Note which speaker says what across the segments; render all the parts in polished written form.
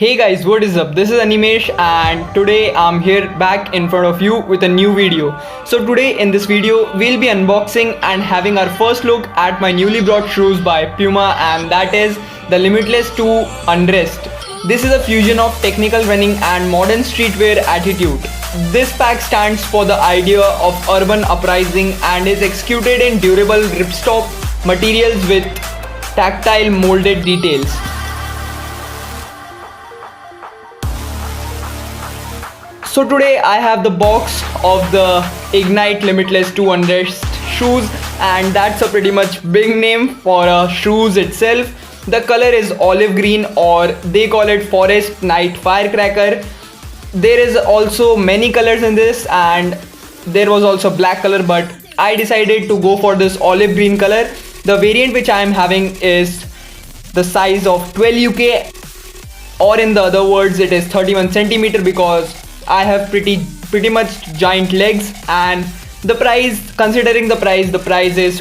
Speaker 1: Hey guys, what is up? This is Animesh and today I'm here back in front of you with a new video. So today in this video we'll be unboxing and having our first look at my newly brought shoes by Puma, and that is the Limitless 2 Unrest. This is a fusion of technical running and modern streetwear attitude. This pack stands for the idea of urban uprising and is executed in durable Ripstop materials with tactile molded details. So today I have the box of the Ignite Limitless 2 Unrest shoes, and that's a pretty much big name for shoes itself. The color is olive green, or they call it Forest Night Firecracker. There is also many colors in this, and there was also black color, but I decided to go for this olive green color. The variant which I am having is the size of 12 UK, or in the other words it is 31 centimeter, because I have pretty much giant legs. And the price, considering the price is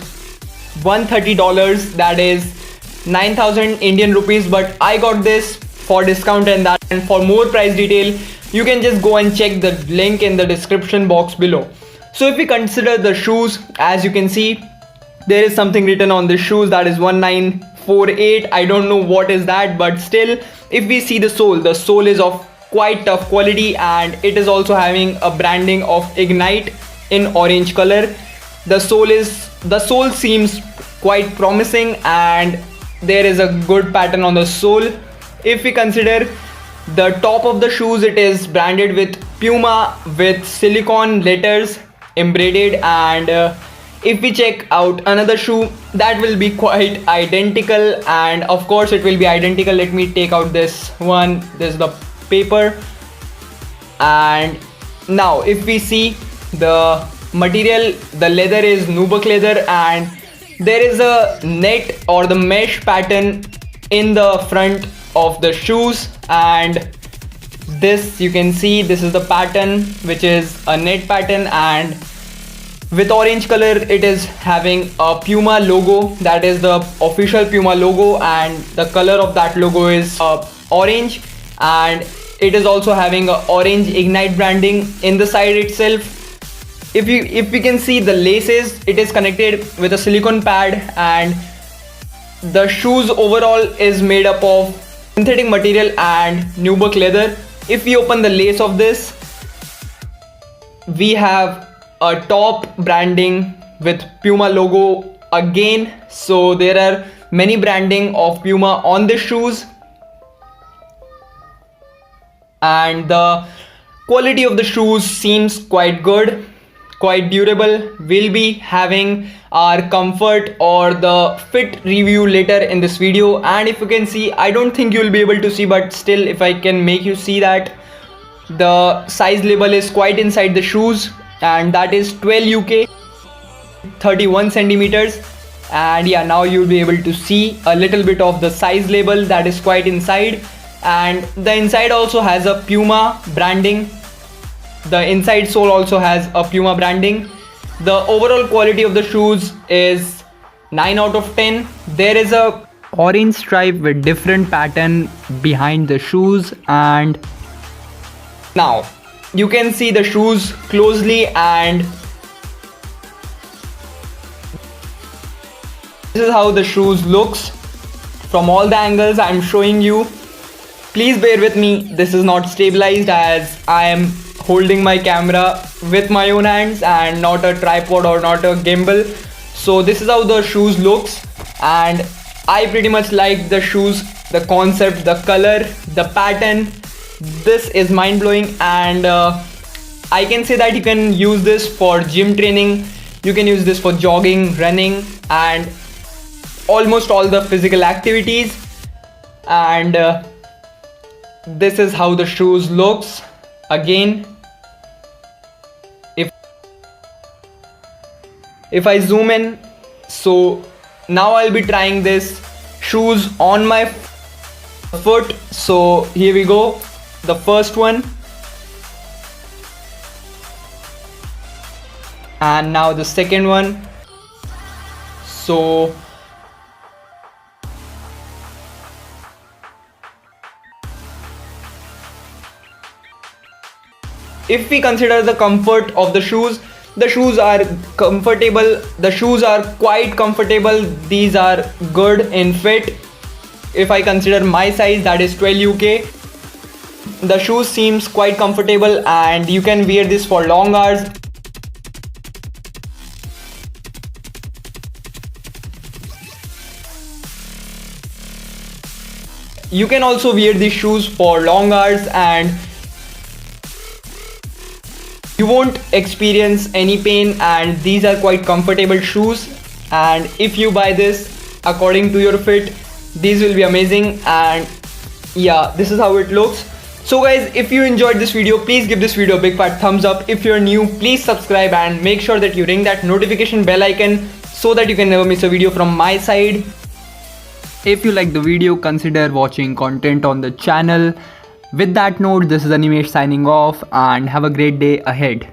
Speaker 1: $130, that is 9,000 Indian rupees, but I got this for discount. And for more price detail you can just go and check the link in the description box below. So if we consider the shoes, as you can see, there is something written on the shoes, that is 1948. I don't know what is that, but still, if we see the sole is of quite tough quality, and it is also having a branding of Ignite in orange color. The sole seems quite promising, and there is a good pattern on the sole. If we consider the top of the shoes, it is branded with Puma with silicone letters embroidered. And if we check out another shoe, that will be quite identical, and of course it will be identical. Let me take out this one. This is the paper. And now if we see the material, the leather is nubuck leather, and there is a net or the mesh pattern in the front of the shoes. And this, you can see, this is the pattern, which is a net pattern, and with orange color it is having a Puma logo, that is the official Puma logo, and the color of that logo is orange. And it is also having a orange Ignite branding in the side itself. If we can see the laces, it is connected with a silicone pad, and the shoes overall is made up of synthetic material and nubuck leather. If we open the lace of this, we have a top branding with Puma logo again. So there are many branding of Puma on the shoes, and the quality of the shoes seems quite good, quite durable. We'll be having our comfort or the fit review later in this video. And if you can see, I don't think you'll be able to see, but still, if I can make you see, that the size label is quite inside the shoes, and that is 12 UK, 31 centimeters. And yeah, now you'll be able to see a little bit of the size label that is quite inside. And the inside also has a Puma branding. The inside sole also has a Puma branding. The overall quality of the shoes is 9 out of 10. There is a orange stripe with different pattern behind the shoes. And now you can see the shoes closely, and this is how the shoes looks from all the angles I'm showing you. Please bear with me, this is not stabilized, as I am holding my camera with my own hands and not a tripod or not a gimbal. So this is how the shoes looks, and I pretty much like the shoes, the concept, the color, the pattern. This is mind-blowing, and I can say that you can use this for gym training, you can use this for jogging, running, and almost all the physical activities. And this is how the shoes looks again. If I zoom in, so now I'll be trying this shoes on my foot. So here we go, the first one, and now the second one. So if we consider the comfort of the shoes are comfortable. The shoes are quite comfortable. These are good in fit. If I consider my size, that is 12 UK, the shoes seems quite comfortable and you can wear this for long hours. You can also wear these shoes for long hours and you won't experience any pain, and these are quite comfortable shoes. And if you buy this according to your fit, these will be amazing. And yeah, this is how it looks. So guys, if you enjoyed this video, please give this video a big fat thumbs up. If you're new, please subscribe and make sure that you ring that notification bell icon so that you can never miss a video from my side. If you like the video, consider watching content on the channel. With that note, this is Animesh signing off, and have a great day ahead.